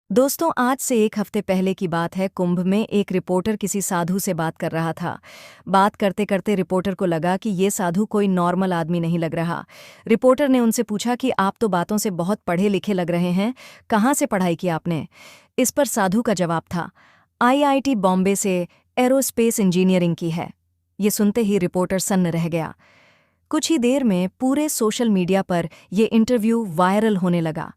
दोस्तों, आज से एक हफ्ते पहले की बात है। कुंभ में एक रिपोर्टर किसी साधु से बात कर रहा था। बात करते करते रिपोर्टर को लगा कि ये साधु कोई नॉर्मल आदमी नहीं लग रहा। रिपोर्टर ने उनसे पूछा कि आप तो बातों से बहुत पढ़े लिखे लग रहे हैं, कहाँ से पढ़ाई की आपने? इस पर साधु का जवाब था, आईआईटी बॉम्बे से एरोस्पेस इंजीनियरिंग की है। ये सुनते ही रिपोर्टर सन्न रह गया। कुछ ही देर में पूरे सोशल मीडिया पर ये इंटरव्यू वायरल होने लगा।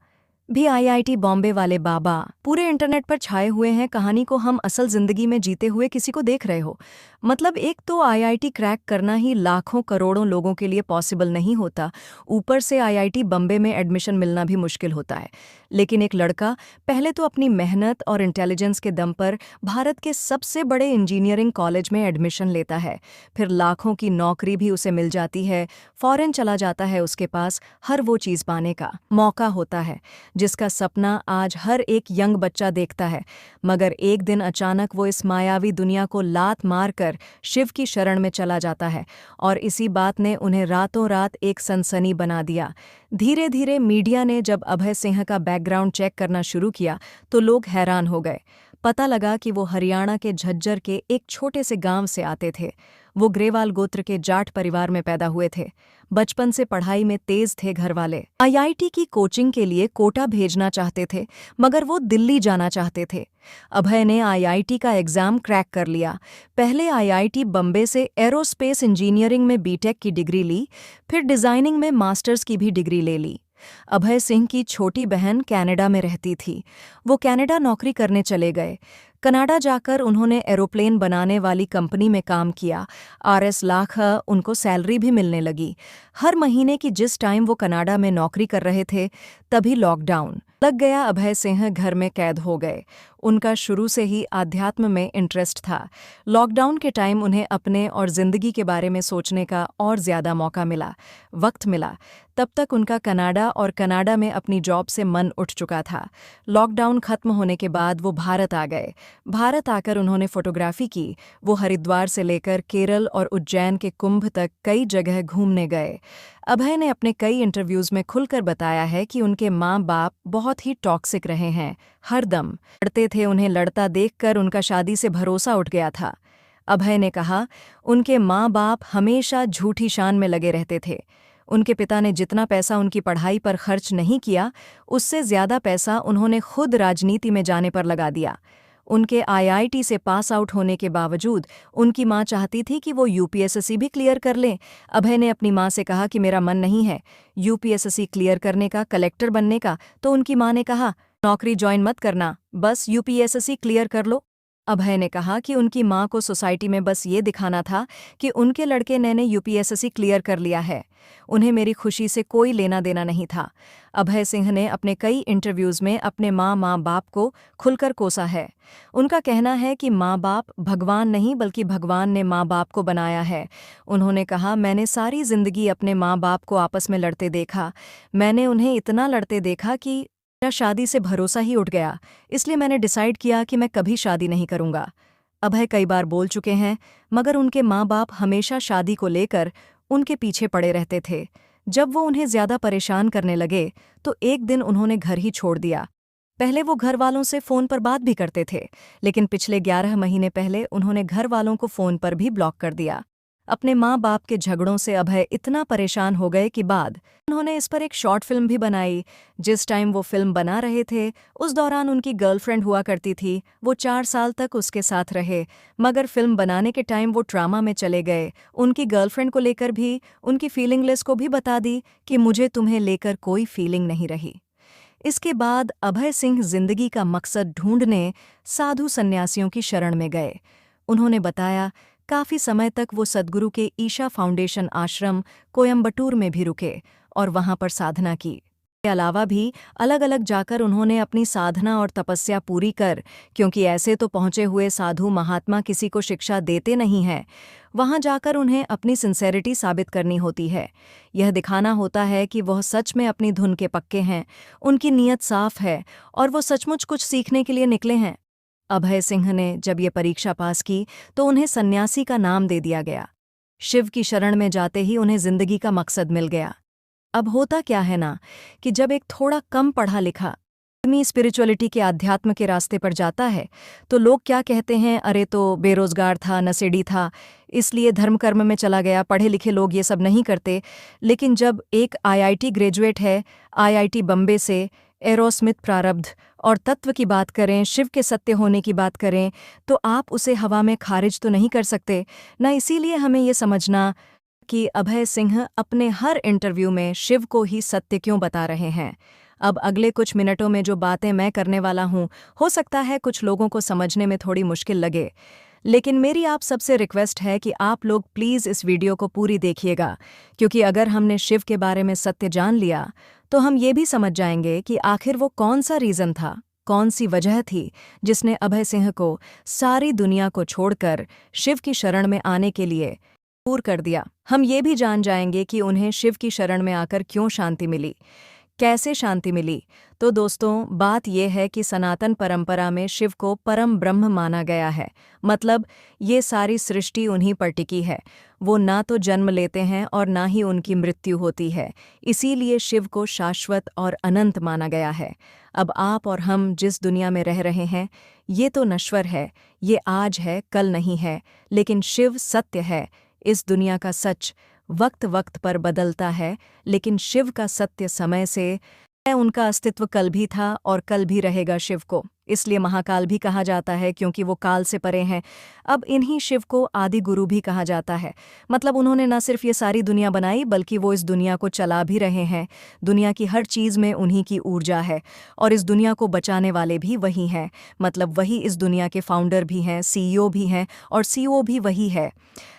भी आईआईटी बॉम्बे वाले बाबा पूरे इंटरनेट पर छाए हुए हैं। कहानी को हम असल जिंदगी में जीते हुए किसी को देख रहे हो। मतलब एक तो आईआईटी क्रैक करना ही लाखों करोड़ों लोगों के लिए पॉसिबल नहीं होता, ऊपर से आईआईटी बॉम्बे में एडमिशन मिलना भी मुश्किल होता है। लेकिन एक लड़का पहले तो अपनी मेहनत और इंटेलिजेंस के दम पर भारत के सबसे बड़े इंजीनियरिंग कॉलेज में एडमिशन लेता है, फिर लाखों की नौकरी भी उसे मिल जाती है, फॉरेन चला जाता है। उसके पास हर वो चीज़ पाने का मौका होता है जिसका सपना आज हर एक यंग बच्चा देखता है। मगर एक दिन अचानक वो इस मायावी दुनिया को लात मारकर शिव की शरण में चला जाता है, और इसी बात ने उन्हें रातों रात एक सनसनी बना दिया। धीरे धीरे मीडिया ने जब अभय सिंह का बैकग्राउंड चेक करना शुरू किया तो लोग हैरान हो गए। पता लगा कि वो हरियाणा के झज्जर के एक छोटे से गांव से आते थे। वो ग्रेवाल गोत्र के जाट परिवार में पैदा हुए थे। बचपन से पढ़ाई में तेज थे। घर वाले आईआईटी की कोचिंग के लिए कोटा भेजना चाहते थे, मगर वो दिल्ली जाना चाहते थे। अभय ने आईआईटी का एग्जाम क्रैक कर लिया। पहले आईआईटी बम्बे से एरोस्पेस इंजीनियरिंग में बीटेक की डिग्री ली, फिर डिजाइनिंग में मास्टर्स की भी डिग्री ले ली। अभय सिंह की छोटी बहन कनाडा में रहती थी। वो कनाडा नौकरी करने चले गए। कनाडा जाकर उन्होंने एरोप्लेन बनाने वाली कंपनी में काम किया। आरएस लाख उनको सैलरी भी मिलने लगी हर महीने की। जिस टाइम वो कनाडा में नौकरी कर रहे थे तभी लॉकडाउन लग गया। अभय सिंह घर में कैद हो गए। उनका शुरू से ही आध्यात्म में इंटरेस्ट था। लॉकडाउन के टाइम उन्हें अपने और जिंदगी के बारे में सोचने का और ज्यादा मौका मिला, वक्त मिला। तब तक उनका कनाडा में अपनी जॉब से मन उठ चुका था। लॉकडाउन खत्म होने के बाद वो भारत आ गए। भारत आकर उन्होंने फोटोग्राफी की। वो हरिद्वार से लेकर केरल और उज्जैन के कुंभ तक कई जगह घूमने गए। अभय ने अपने कई इंटरव्यूज में खुलकर बताया है कि उनके माँ बाप बहुत ही टॉक्सिक रहे हैं। हरदम लड़ते थे। उन्हें लड़ता देखकर उनका शादी से भरोसा उठ गया था। अभय ने कहा, उनके माँ बाप हमेशा झूठी शान में लगे रहते थे। उनके पिता ने जितना पैसा उनकी पढ़ाई पर खर्च नहीं किया, उससे ज्यादा पैसा उन्होंने खुद राजनीति में जाने पर लगा दिया। उनके आईआईटी से पास आउट होने के बावजूद उनकी मां चाहती थी कि वो यूपीएससी भी क्लियर कर लें। अभय ने अपनी मां से कहा कि मेरा मन नहीं है यूपीएससी क्लियर करने का, कलेक्टर बनने का। तो उनकी मां ने कहा, नौकरी ज्वाइन मत करना, बस यूपीएससी क्लियर कर लो। अभय ने कहा कि उनकी मां को सोसाइटी में बस ये दिखाना था कि उनके लड़के ने यूपीएससी क्लियर कर लिया है। उन्हें मेरी खुशी से कोई लेना देना नहीं था। अभय सिंह ने अपने कई इंटरव्यूज में अपने माँ बाप को खुलकर कोसा है। उनका कहना है कि माँ बाप भगवान नहीं बल्कि भगवान ने माँ बाप को बनाया है। उन्होंने कहा, मैंने सारी जिंदगी अपने माँ बाप को आपस में लड़ते देखा। मैंने उन्हें इतना लड़ते देखा कि मेरा शादी से भरोसा ही उठ गया। इसलिए मैंने डिसाइड किया कि मैं कभी शादी नहीं करूंगा। अभय कई बार बोल चुके हैं, मगर उनके माँ बाप हमेशा शादी को लेकर उनके पीछे पड़े रहते थे। जब वो उन्हें ज्यादा परेशान करने लगे तो एक दिन उन्होंने घर ही छोड़ दिया। पहले वो घर वालों से फोन पर बात भी करते थे, लेकिन पिछले 11 महीने पहले उन्होंने घर वालों को फोन पर भी ब्लॉक कर दिया। अपने माँ बाप के झगड़ों से अभय इतना परेशान हो गए कि बाद उन्होंने इस पर एक शॉर्ट फिल्म भी बनाई। जिस टाइम वो फिल्म बना रहे थे उस दौरान उनकी गर्लफ्रेंड हुआ करती थी। वो 4 साल तक उसके साथ रहे, मगर फिल्म बनाने के टाइम वो ट्रामा में चले गए। उनकी गर्लफ्रेंड को लेकर भी उनकी फीलिंगलेस को भी बता दी कि मुझे तुम्हें लेकर कोई फीलिंग नहीं रही। इसके बाद अभय सिंह जिंदगी का मकसद ढूंढने साधु सन्यासियों की शरण में गए। उन्होंने बताया, काफी समय तक वो सद्गुरु के ईशा फाउंडेशन आश्रम कोयम्बटूर में भी रुके और वहां पर साधना की। इसके अलावा भी अलग अलग जाकर उन्होंने अपनी साधना और तपस्या पूरी कर, क्योंकि ऐसे तो पहुंचे हुए साधु महात्मा किसी को शिक्षा देते नहीं हैं। वहां जाकर उन्हें अपनी सिंसेरिटी साबित करनी होती है। यह दिखाना होता है कि वह सच में अपनी धुन के पक्के हैं, उनकी नीयत साफ है और वो सचमुच कुछ सीखने के लिए निकले हैं। अभय सिंह ने जब ये परीक्षा पास की तो उन्हें सन्यासी का नाम दे दिया गया। शिव की शरण में जाते ही उन्हें जिंदगी का मकसद मिल गया। अब होता क्या है ना कि जब एक थोड़ा कम पढ़ा लिखा आदमी स्पिरिचुअलिटी के आध्यात्म के रास्ते पर जाता है तो लोग क्या कहते हैं, अरे तो बेरोजगार था, नशेड़ी था, इसलिए धर्म कर्म में चला गया। पढ़े लिखे लोग ये सब नहीं करते। लेकिन जब एक आईआईटी ग्रेजुएट है, आईआईटी बम्बे से, एरोस्मिथ प्रारब्ध और तत्व की बात करें, शिव के सत्य होने की बात करें, तो आप उसे हवा में खारिज तो नहीं कर सकते ना। इसीलिए हमें ये समझना कि अभय सिंह अपने हर इंटरव्यू में शिव को ही सत्य क्यों बता रहे हैं। अब अगले कुछ मिनटों में जो बातें मैं करने वाला हूं, हो सकता है कुछ लोगों को समझने में थोड़ी मुश्किल लगे, लेकिन मेरी आप सबसे रिक्वेस्ट है कि आप लोग प्लीज़ इस वीडियो को पूरी देखिएगा, क्योंकि अगर हमने शिव के बारे में सत्य जान लिया तो हम ये भी समझ जाएंगे कि आखिर वो कौन सा रीज़न था, कौन सी वजह थी जिसने अभय सिंह को सारी दुनिया को छोड़कर शिव की शरण में आने के लिए मजबूर कर दिया। हम ये भी जान जाएंगे कि उन्हें शिव की शरण में आकर क्यों शांति मिली, कैसे शांति मिली। तो दोस्तों, बात यह है कि सनातन परंपरा में शिव को परम ब्रह्म माना गया है। मतलब ये सारी सृष्टि उन्हीं पर टिकी है। वो ना तो जन्म लेते हैं और ना ही उनकी मृत्यु होती है। इसीलिए शिव को शाश्वत और अनंत माना गया है। अब आप और हम जिस दुनिया में रह रहे हैं, ये तो नश्वर है, ये आज है, कल नहीं है। लेकिन शिव सत्य है। इस दुनिया का सच वक्त वक्त पर बदलता है, लेकिन शिव का सत्य समय से है। उनका अस्तित्व कल भी था और कल भी रहेगा शिव को। इसलिए महाकाल भी कहा जाता है, क्योंकि वो काल से परे हैं। अब इन्हीं शिव को आदि गुरु भी कहा जाता है। मतलब उन्होंने न सिर्फ ये सारी दुनिया बनाई, बल्कि वो इस दुनिया को चला भी रहे हैं। दुनिया की हर चीज़ में उन्हीं की ऊर्जा है और इस दुनिया को बचाने वाले भी वही हैं। मतलब वही इस दुनिया के फाउंडर भी हैं, सीईओ भी हैं और सीईओ भी वही है।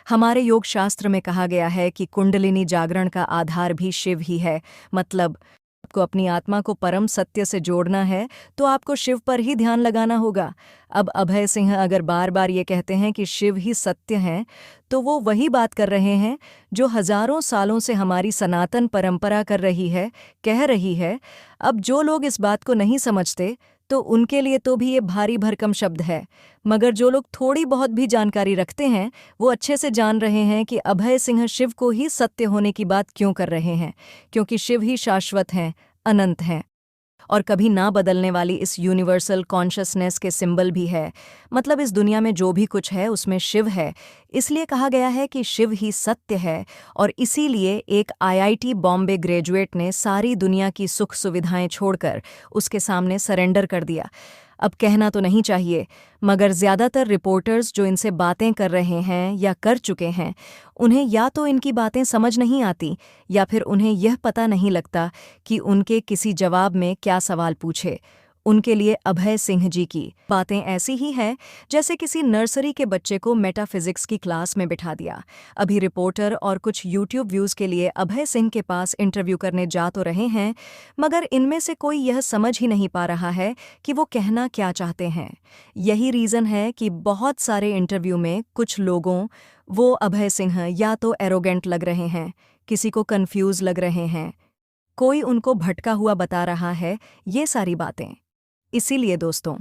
हमारे योग शास्त्र में कहा गया है कि कुंडलिनी जागरण का आधार भी शिव ही है। मतलब आपको अपनी आत्मा को परम सत्य से जोड़ना है तो आपको शिव पर ही ध्यान लगाना होगा। अब अभय सिंह अगर बार बार ये कहते हैं कि शिव ही सत्य हैं, तो वो वही बात कर रहे हैं जो हजारों सालों से हमारी सनातन परंपरा कर रही है, कह रही है। अब जो लोग इस बात को नहीं समझते तो उनके लिए तो भी ये भारी भरकम शब्द है, मगर जो लोग थोड़ी बहुत भी जानकारी रखते हैं वो अच्छे से जान रहे हैं कि अभय सिंह शिव को ही सत्य होने की बात क्यों कर रहे हैं। क्योंकि शिव ही शाश्वत हैं, अनंत हैं और कभी ना बदलने वाली इस यूनिवर्सल कॉन्शसनेस के सिंबल भी है। मतलब इस दुनिया में जो भी कुछ है उसमें शिव है। इसलिए कहा गया है कि शिव ही सत्य है और इसीलिए एक आईआईटी बॉम्बे ग्रेजुएट ने सारी दुनिया की सुख सुविधाएं छोड़कर उसके सामने सरेंडर कर दिया। अब कहना तो नहीं चाहिए, मगर ज़्यादातर रिपोर्टर्स जो इनसे बातें कर रहे हैं या कर चुके हैं, उन्हें या तो इनकी बातें समझ नहीं आती या फिर उन्हें यह पता नहीं लगता कि उनके किसी जवाब में क्या सवाल पूछे। उनके लिए अभय सिंह जी की बातें ऐसी ही हैं जैसे किसी नर्सरी के बच्चे को मेटाफिजिक्स की क्लास में बिठा दिया। अभी रिपोर्टर और कुछ यूट्यूब व्यूज़ के लिए अभय सिंह के पास इंटरव्यू करने जा तो रहे हैं, मगर इनमें से कोई यह समझ ही नहीं पा रहा है कि वो कहना क्या चाहते हैं। यही रीज़न है कि बहुत सारे इंटरव्यू में कुछ लोगों वो अभय सिंह या तो एरोगेंट लग रहे हैं, किसी को कन्फ्यूज़ लग रहे हैं, कोई उनको भटका हुआ बता रहा है, ये सारी बातें। इसीलिए दोस्तों,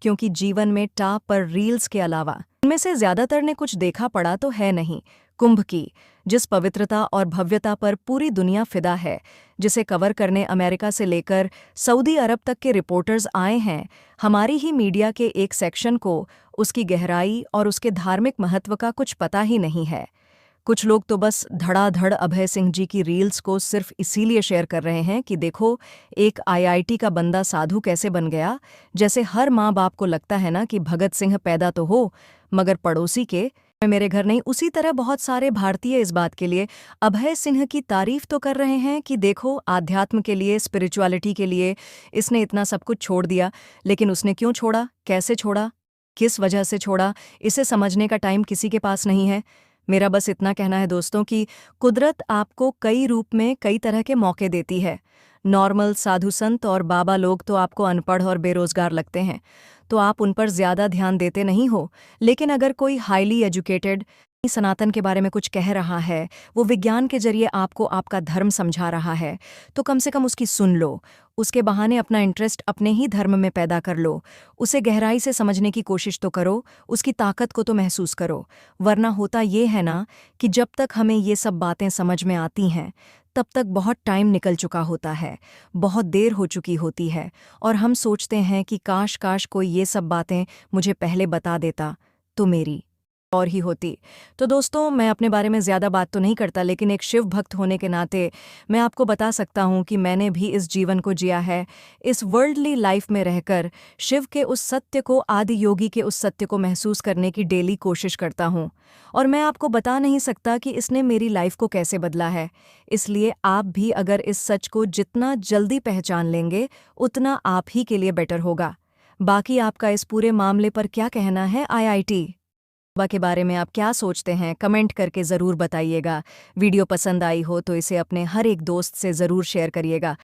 क्योंकि जीवन में टॉप पर रील्स के अलावा इनमें से ज़्यादातर ने कुछ देखा पड़ा तो है नहीं। कुंभ की जिस पवित्रता और भव्यता पर पूरी दुनिया फिदा है, जिसे कवर करने अमेरिका से लेकर सऊदी अरब तक के रिपोर्टर्स आए हैं, हमारी ही मीडिया के एक सेक्शन को उसकी गहराई और उसके धार्मिक महत्व का कुछ पता ही नहीं है। कुछ लोग तो बस धड़ाधड़ अभय सिंह जी की रील्स को सिर्फ इसीलिए शेयर कर रहे हैं कि देखो एक आईआईटी का बंदा साधु कैसे बन गया। जैसे हर माँ बाप को लगता है ना कि भगत सिंह पैदा तो हो मगर पड़ोसी के मेरे घर नहीं। उसी तरह बहुत सारे भारतीय इस बात के लिए अभय सिंह की तारीफ तो कर रहे हैं कि देखो आध्यात्म के लिए, स्पिरिचुअलिटी के लिए इसने इतना सब कुछ छोड़ दिया। लेकिन उसने क्यों छोड़ा, कैसे छोड़ा, किस वजह से छोड़ा, इसे समझने का टाइम किसी के पास नहीं है। मेरा बस इतना कहना है दोस्तों कि कुदरत आपको कई रूप में कई तरह के मौके देती है। नॉर्मल साधु संत और बाबा लोग तो आपको अनपढ़ और बेरोजगार लगते हैं, तो आप उन पर ज़्यादा ध्यान देते नहीं हो। लेकिन अगर कोई हाईली एजुकेटेड सनातन के बारे में कुछ कह रहा है, वो विज्ञान के जरिए आपको आपका धर्म समझा रहा है, तो कम से कम उसकी सुन लो। उसके बहाने अपना इंटरेस्ट अपने ही धर्म में पैदा कर लो। उसे गहराई से समझने की कोशिश तो करो, उसकी ताकत को तो महसूस करो। वरना होता ये है ना कि जब तक हमें ये सब बातें समझ में आती हैं तब तक बहुत टाइम निकल चुका होता है, बहुत देर हो चुकी होती है और हम सोचते हैं कि काश काश कोई ये सब बातें मुझे पहले बता देता तो मेरी और ही होती। तो दोस्तों, मैं अपने बारे में ज़्यादा बात तो नहीं करता, लेकिन एक शिव भक्त होने के नाते मैं आपको बता सकता हूँ कि मैंने भी इस जीवन को जिया है, इस वर्ल्डली लाइफ में रहकर शिव के उस सत्य को, आदि योगी के उस सत्य को महसूस करने की डेली कोशिश करता हूँ। और मैं आपको बता नहीं सकता कि इसने मेरी लाइफ को कैसे बदला है। इसलिए आप भी अगर इस सच को जितना जल्दी पहचान लेंगे, उतना आप ही के लिए बेटर होगा। बाकी आपका इस पूरे मामले पर क्या कहना है आईआईटी के बारे में? आप क्या सोचते हैं? कमेंट करके ज़रूर बताइएगा। वीडियो पसंद आई हो तो इसे अपने हर एक दोस्त से ज़रूर शेयर करिएगा।